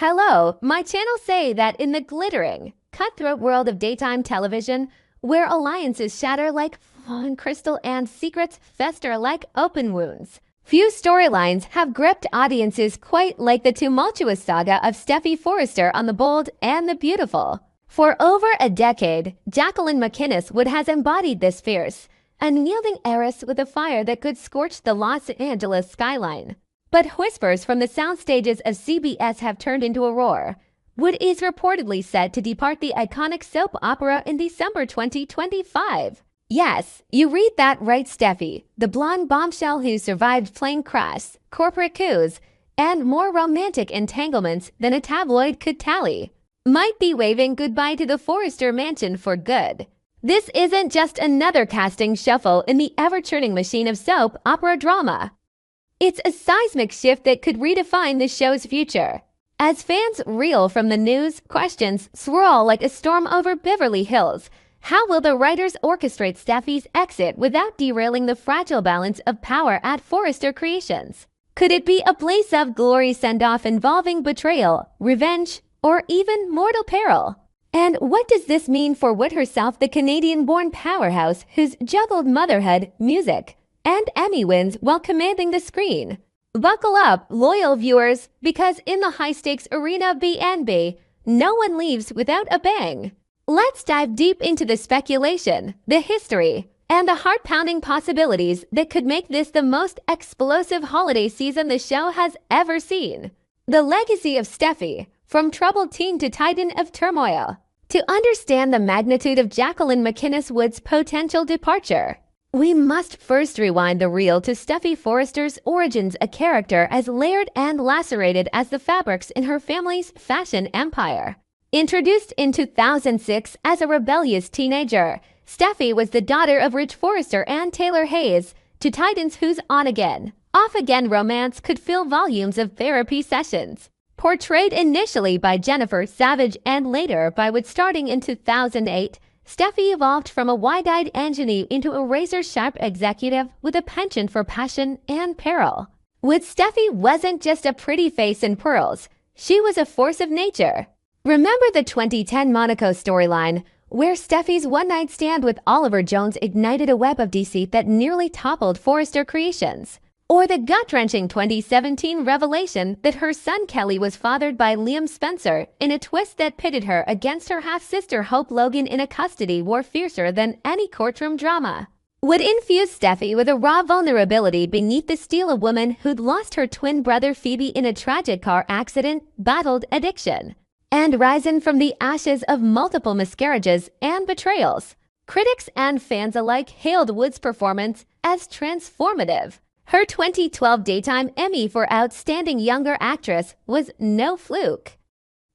Hello, my channel say that in the glittering, cutthroat world of daytime television, where alliances shatter like fine crystal and secrets fester like open wounds, few storylines have gripped audiences quite like the tumultuous saga of Steffy Forrester on The Bold and the Beautiful. For over a decade, Jacqueline MacInnes would has embodied this fierce, unyielding heiress with a fire that could scorch the Los Angeles skyline. But whispers from the sound stages of CBS have turned into a roar. Wood is reportedly set to depart the iconic soap opera in December 2025. Yes, you read that right, Steffy, the blonde bombshell who survived plane crash, corporate coups, and more romantic entanglements than a tabloid could tally, might be waving goodbye to the Forrester mansion for good. This isn't just another casting shuffle in the ever-churning machine of soap opera drama. It's a seismic shift that could redefine the show's future. As fans reel from the news, questions swirl like a storm over Beverly Hills. How will the writers orchestrate Steffy's exit without derailing the fragile balance of power at Forrester Creations? Could it be a blaze of glory send-off involving betrayal, revenge, or even mortal peril? And what does this mean for Wood herself, the Canadian-born powerhouse who's juggled motherhood, music, and Emmy wins while commanding the screen? Buckle up, loyal viewers, because in the high-stakes arena of B&B, no one leaves without a bang. Let's dive deep into the speculation, the history, and the heart-pounding possibilities that could make this the most explosive holiday season the show has ever seen. The legacy of Steffy, from troubled teen to titan of turmoil. To understand the magnitude of Jacqueline MacInnes Wood's potential departure, we must first rewind the reel to Steffy Forrester's origins, a character as layered and lacerated as the fabrics in her family's fashion empire. Introduced in 2006 as a rebellious teenager, Steffy was the daughter of Rich Forrester and Taylor Hayes, two titans whose on-again, off-again romance could fill volumes of therapy sessions. Portrayed initially by Jennifer Savage and later by Wood starting in 2008, Steffy evolved from a wide-eyed ingenue into a razor-sharp executive with a penchant for passion and peril. Wood Steffy wasn't just a pretty face and pearls, she was a force of nature. Remember the 2010 Monaco storyline, where Steffy's one-night stand with Oliver Jones ignited a web of deceit that nearly toppled Forrester Creations? Or the gut-wrenching 2017 revelation that her son Kelly was fathered by Liam Spencer in a twist that pitted her against her half-sister Hope Logan in a custody war fiercer than any courtroom drama. Would infuse Steffy with a raw vulnerability beneath the steel, a woman who'd lost her twin brother Phoebe in a tragic car accident, battled addiction, and risen from the ashes of multiple miscarriages and betrayals. Critics and fans alike hailed Wood's performance as transformative. Her 2012 Daytime Emmy for Outstanding Younger Actress was no fluke.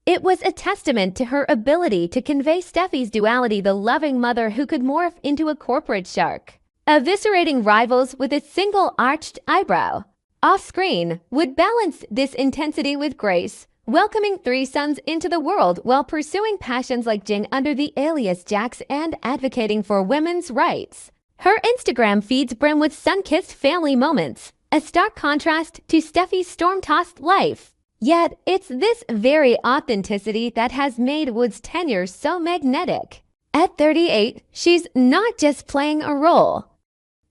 It was a testament to her ability to convey Steffy's duality, the loving mother who could morph into a corporate shark, eviscerating rivals with a single arched eyebrow. Off-screen, Wood balanced this intensity with grace, welcoming three sons into the world while pursuing passions like Jing under the alias Jax and advocating for women's rights. Her Instagram feeds brim with sun-kissed family moments, a stark contrast to Steffy's storm-tossed life. Yet, it's this very authenticity that has made Wood's tenure so magnetic. At 38, she's not just playing a role.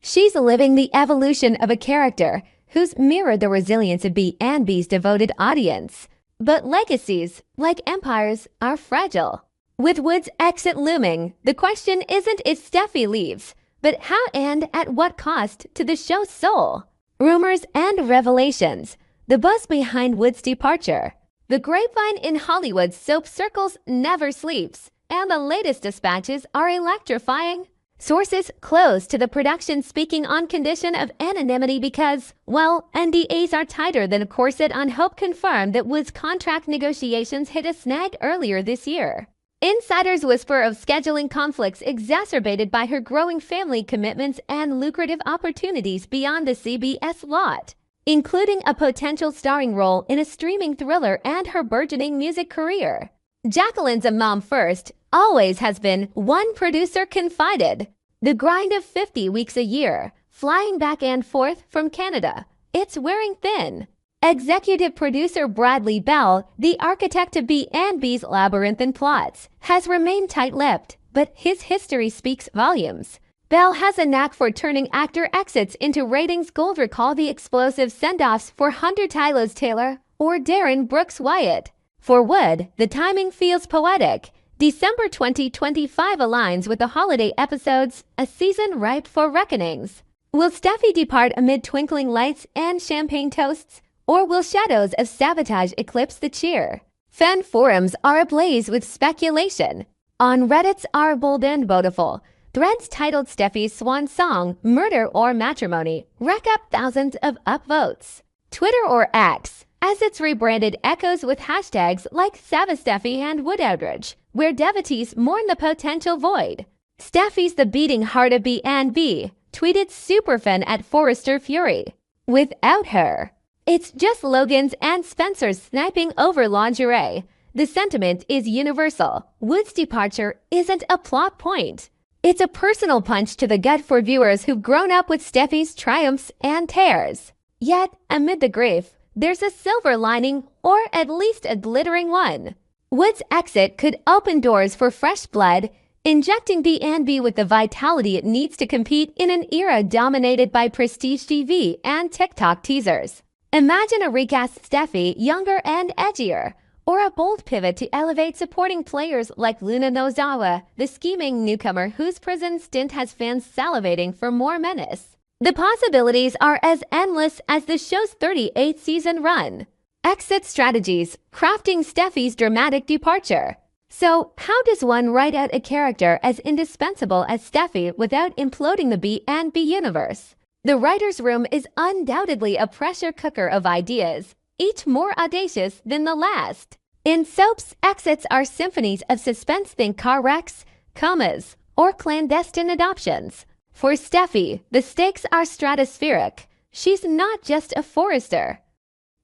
She's living the evolution of a character who's mirrored the resilience of B&B's devoted audience. But legacies, like empires, are fragile. With Wood's exit looming, the question isn't if Steffy leaves, but how and at what cost to the show's soul? Rumors and revelations, the buzz behind Wood's departure. The grapevine in Hollywood soap circles never sleeps, and the latest dispatches are electrifying. Sources close to the production speaking on condition of anonymity because, well, NDAs are tighter than a corset on Hope confirmed that Wood's contract negotiations hit a snag earlier this year. Insiders whisper of scheduling conflicts exacerbated by her growing family commitments and lucrative opportunities beyond the CBS lot, including a potential starring role in a streaming thriller and her burgeoning music career. Jacqueline's a mom first, always has been, one producer confided. The grind of 50 weeks a year, flying back and forth from Canada, it's wearing thin. Executive producer Bradley Bell, the architect of B&B's labyrinthine plots, has remained tight-lipped, but his history speaks volumes. Bell has a knack for turning actor exits into ratings gold. Recall the explosive send-offs for Hunter Tylos Taylor or Darren Brooks Wyatt. For Wood, the timing feels poetic. December 2025 aligns with the holiday episodes, a season ripe for reckonings. Will Steffi depart amid twinkling lights and champagne toasts, or will shadows of sabotage eclipse the cheer? Fan forums are ablaze with speculation. On Reddit's r bold and beautiful, threads titled Steffi's Swan Song, Murder or Matrimony rack up thousands of upvotes. Twitter or X, as it's rebranded, echoes with hashtags like Savasteffi and Wood Outrage, where devotees mourn the potential void. Steffi's the beating heart of B&B, tweeted superfan at Forrester Fury. Without her, it's just Logan's and Spencer's sniping over lingerie. The sentiment is universal. Wood's departure isn't a plot point. It's a personal punch to the gut for viewers who've grown up with Steffi's triumphs and tears. Yet, amid the grief, there's a silver lining, or at least a glittering one. Wood's exit could open doors for fresh blood, injecting B&B with the vitality it needs to compete in an era dominated by prestige TV and TikTok teasers. Imagine a recast Steffi younger and edgier, or a bold pivot to elevate supporting players like Luna Nozawa, the scheming newcomer whose prison stint has fans salivating for more menace. The possibilities are as endless as the show's 38th season run. Exit strategies, crafting Steffi's dramatic departure. So, how does one write out a character as indispensable as Steffi without imploding the B&B universe? The writer's room is undoubtedly a pressure cooker of ideas, each more audacious than the last. In soaps, exits are symphonies of suspense. Think car wrecks, comas, or clandestine adoptions. For Steffi, the stakes are stratospheric. She's not just a Forrester.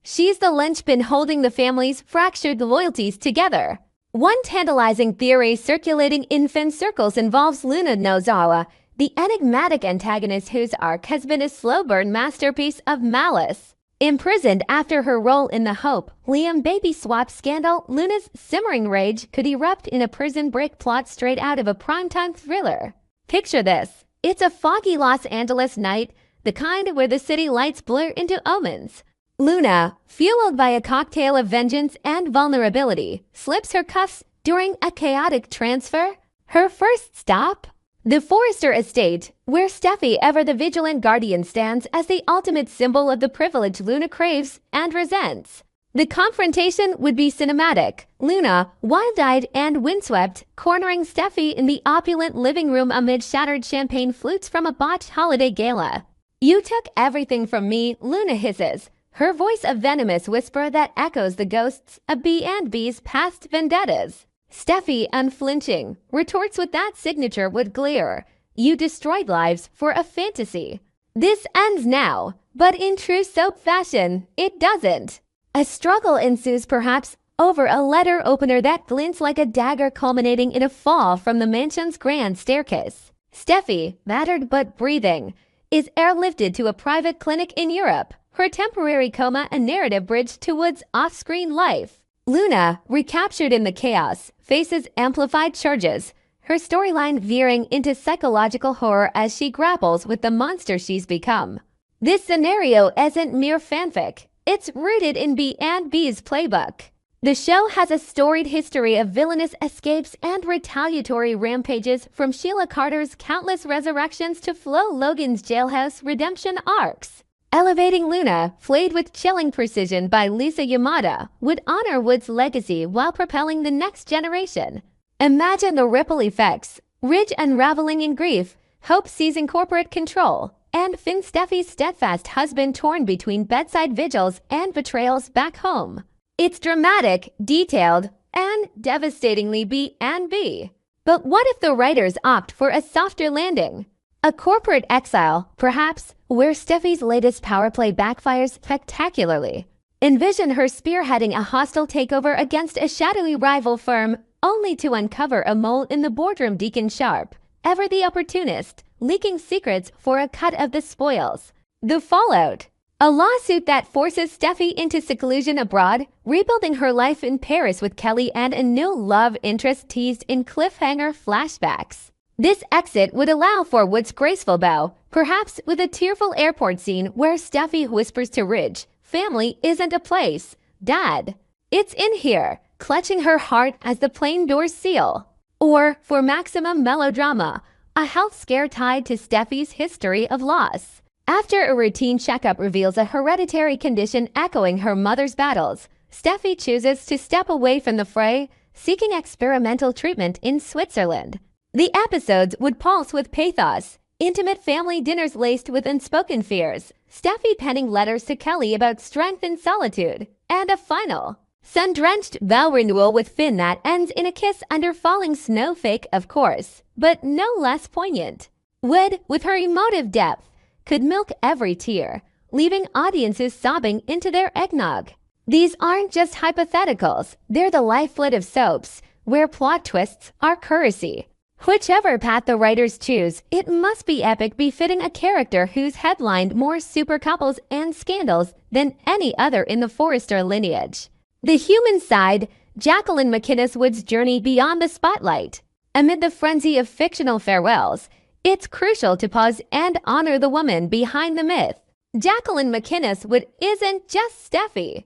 She's the linchpin holding the family's fractured loyalties together. One tantalizing theory circulating in fan circles involves Luna Nozawa, the enigmatic antagonist whose arc has been a slow burn masterpiece of malice. Imprisoned after her role in the Hope, Liam baby swap scandal, Luna's simmering rage could erupt in a prison break plot straight out of a primetime thriller. Picture this. It's a foggy Los Angeles night, the kind where the city lights blur into omens. Luna, fueled by a cocktail of vengeance and vulnerability, slips her cuffs during a chaotic transfer. Her first stop? The Forrester estate, where Steffi, ever the vigilant guardian, stands as the ultimate symbol of the privilege Luna craves and resents. The confrontation would be cinematic. Luna, wild-eyed and windswept, cornering Steffi in the opulent living room amid shattered champagne flutes from a botched holiday gala. "You took everything from me," Luna hisses, her voice a venomous whisper that echoes the ghosts of B&B's past vendettas. Steffi, unflinching, retorts with that signature wood glare. "You destroyed lives for a fantasy." This ends now, but in true soap fashion, it doesn't. A struggle ensues, perhaps, over a letter opener that glints like a dagger, culminating in a fall from the mansion's grand staircase. Steffi, battered but breathing, is airlifted to a private clinic in Europe, her temporary coma a narrative bridge to Wood's off-screen life. Luna, recaptured in the chaos, faces amplified charges, her storyline veering into psychological horror as she grapples with the monster she's become. This scenario isn't mere fanfic. It's rooted in B&B's playbook. The show has a storied history of villainous escapes and retaliatory rampages, from Sheila Carter's countless resurrections to Flo Logan's jailhouse redemption arcs. Elevating Luna, flayed with chilling precision by Lisa Yamada, would honor Wood's legacy while propelling the next generation. Imagine the ripple effects: Ridge unraveling in grief, Hope seizing corporate control, and Finn, Steffi's steadfast husband, torn between bedside vigils and betrayals back home. It's dramatic, detailed, and devastatingly B&B. But what if the writers opt for a softer landing? A corporate exile, perhaps, where Steffi's latest power play backfires spectacularly. Envision her spearheading a hostile takeover against a shadowy rival firm, only to uncover a mole in the boardroom. Deacon Sharp, ever the opportunist, leaking secrets for a cut of the spoils. The fallout: A lawsuit that forces Steffi into seclusion abroad, rebuilding her life in Paris with Kelly, and a new love interest teased in cliffhanger flashbacks. This exit would allow for Wood's graceful bow, perhaps with a tearful airport scene where Steffi whispers to Ridge, "Family isn't a place. Dad, it's in here," clutching her heart as the plane doors seal. Or, for maximum melodrama, a health scare tied to Steffi's history of loss. After a routine checkup reveals a hereditary condition echoing her mother's battles, Steffi chooses to step away from the fray, seeking experimental treatment in Switzerland. The episodes would pulse with pathos, intimate family dinners laced with unspoken fears, Steffi penning letters to Kelly about strength and solitude, and a final, sun-drenched vow renewal with Finn that ends in a kiss under falling snow, fake of course, but no less poignant. Wood, with her emotive depth, could milk every tear, leaving audiences sobbing into their eggnog. These aren't just hypotheticals, they're the lifeblood of soaps, where plot twists are currency. Whichever path the writers choose, it must be epic, befitting a character who's headlined more super couples and scandals than any other in the Forrester lineage. The human side, Jacqueline MacInnes Wood's journey beyond the spotlight. Amid the frenzy of fictional farewells, it's crucial to pause and honor the woman behind the myth. Jacqueline MacInnes Wood isn't just Steffi.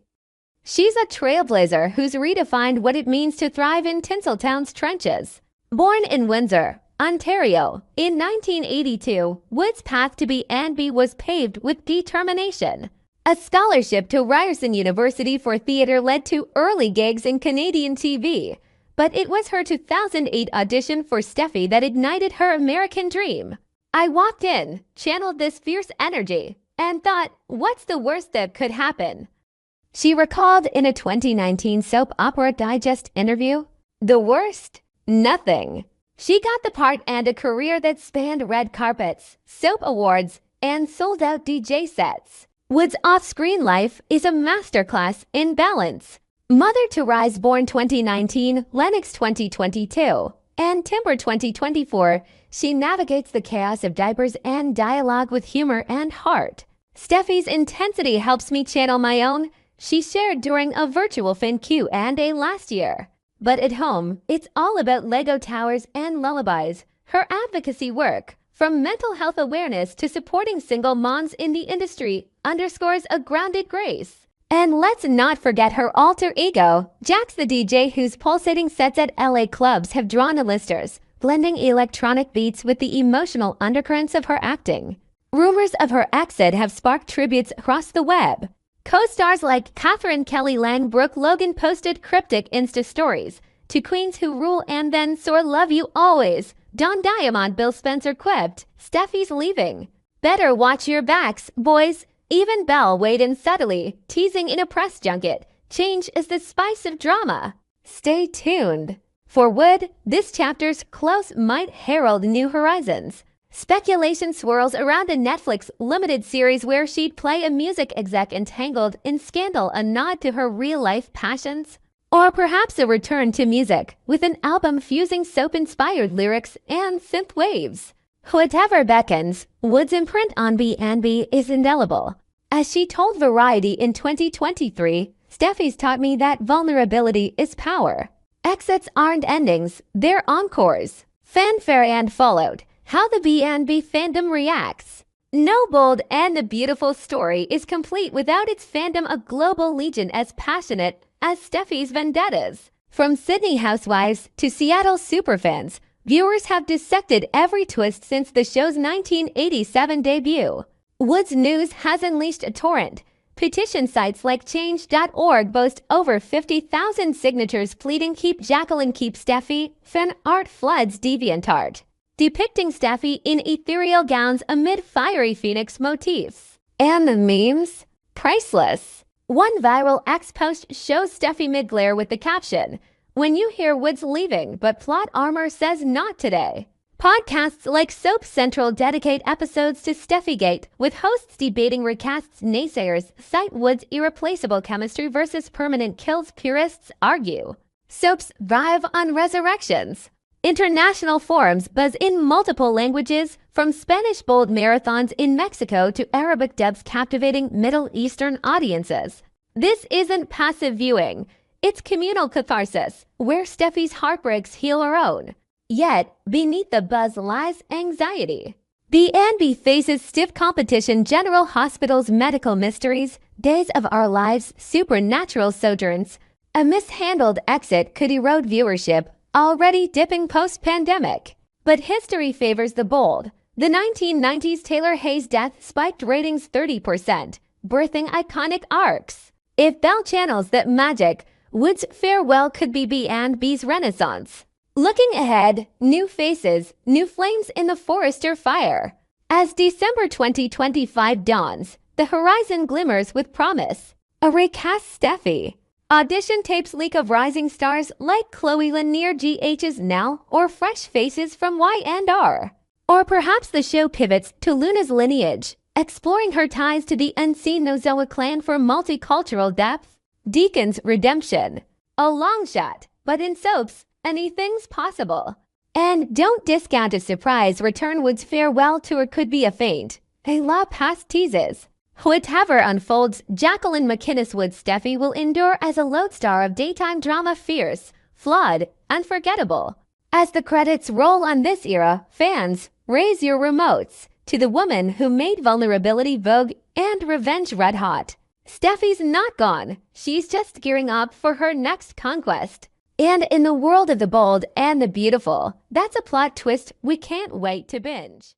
She's a trailblazer who's redefined what it means to thrive in Tinseltown's trenches. Born in Windsor, Ontario, in 1982, Wood's path to B&B was paved with determination. A scholarship to Ryerson University for theater led to early gigs in Canadian TV, but it was her 2008 audition for Steffi that ignited her American dream. "I walked in, channeled this fierce energy, and thought, what's the worst that could happen?" She recalled in a 2019 Soap Opera Digest interview. "The worst? Nothing." She got the part and a career that spanned red carpets, soap awards, and sold-out DJ sets. Wood's off-screen life is a masterclass in balance. Mother to Rise born 2019, Lennox 2022, and Timber 2024, she navigates the chaos of diapers and dialogue with humor and heart. Steffi's intensity helps me channel my own, she shared during a virtual Fin Q&A last year. But at home, it's all about Lego towers and lullabies. Her advocacy work, from mental health awareness to supporting single moms in the industry, underscores a grounded grace. And let's not forget her alter ego, Jax the DJ, whose pulsating sets at LA clubs have drawn A-listers, blending electronic beats with the emotional undercurrents of her acting. Rumors of her exit have sparked tributes across the web. Co-stars like Catherine Kelly Lang Brooke Logan posted cryptic Insta stories. "To queens who rule and then soar, love you always." Don Diamond Bill Spencer quipped, "Steffi's leaving. Better watch your backs, boys." Even Belle weighed in subtly, teasing in a press junket, "Change is the spice of drama." Stay tuned. For Wood, this chapter's close might herald new horizons. Speculation swirls around a Netflix limited series where she'd play a music exec entangled in scandal, a nod to her real-life passions. Or perhaps a return to music, with an album fusing soap-inspired lyrics and synth waves. Whatever beckons, Wood's imprint on B&B is indelible. As she told Variety in 2023, "Steffi's taught me that vulnerability is power." Exits aren't endings, they're encores. Fanfare and fallout, how the B&B fandom reacts. No Bold and the Beautiful story is complete without its fandom a global legion as passionate as Steffi's vendettas. From Sydney housewives to Seattle superfans, viewers have dissected every twist since the show's 1987 debut. Wood's news has unleashed a torrent. Petition sites like Change.org boast over 50,000 signatures pleading "Keep Jacqueline, Keep Steffi." Fan art floods DeviantArt, depicting Steffi in ethereal gowns amid fiery phoenix motifs. And the memes? Priceless. One viral X post shows Steffi mid-glare with the caption, "When you hear Wood's leaving, but plot armor says not today." Podcasts like Soap Central dedicate episodes to Steffigate, with hosts debating recasts. Naysayers cite Wood's irreplaceable chemistry versus permanent kills. Purists argue Soaps thrive on resurrections. International forums buzz in multiple languages, from Spanish bold marathons in Mexico to Arabic dubs captivating Middle Eastern audiences. This isn't passive viewing. It's communal catharsis, where Steffi's heartbreaks heal her own. Yet, beneath the buzz lies anxiety. The NB faces stiff competition. General Hospital's medical mysteries, Days of Our Lives, supernatural sojourns. A mishandled exit could erode viewership, already dipping post-pandemic. But history favors the bold. The 1990s Taylor Hayes death spiked ratings 30%, birthing iconic arcs. If Bell channels that magic, Wood's farewell could be B&B's renaissance. Looking ahead, new faces, new flames in the Forrester fire. As December 2025 dawns, the horizon glimmers with promise. A recast Steffi. Audition tapes leak of rising stars like Chloe Lanier GH's Now or fresh faces from Y&R. Or perhaps the show pivots to Luna's lineage, exploring her ties to the unseen Nozoa clan for multicultural depth. Deacon's redemption. A long shot, but in soaps, anything's possible. And don't discount a surprise return. Wood's farewell tour could be a feint. A la past teases. Whatever unfolds, Jacqueline MacInnes Wood's Steffi will endure as a lodestar of daytime drama, fierce, flawed, unforgettable. As the credits roll on this era, fans, raise your remotes to the woman who made vulnerability vogue and revenge red hot. Steffi's not gone. She's just gearing up for her next conquest. And in the world of the bold and the beautiful, that's a plot twist we can't wait to binge.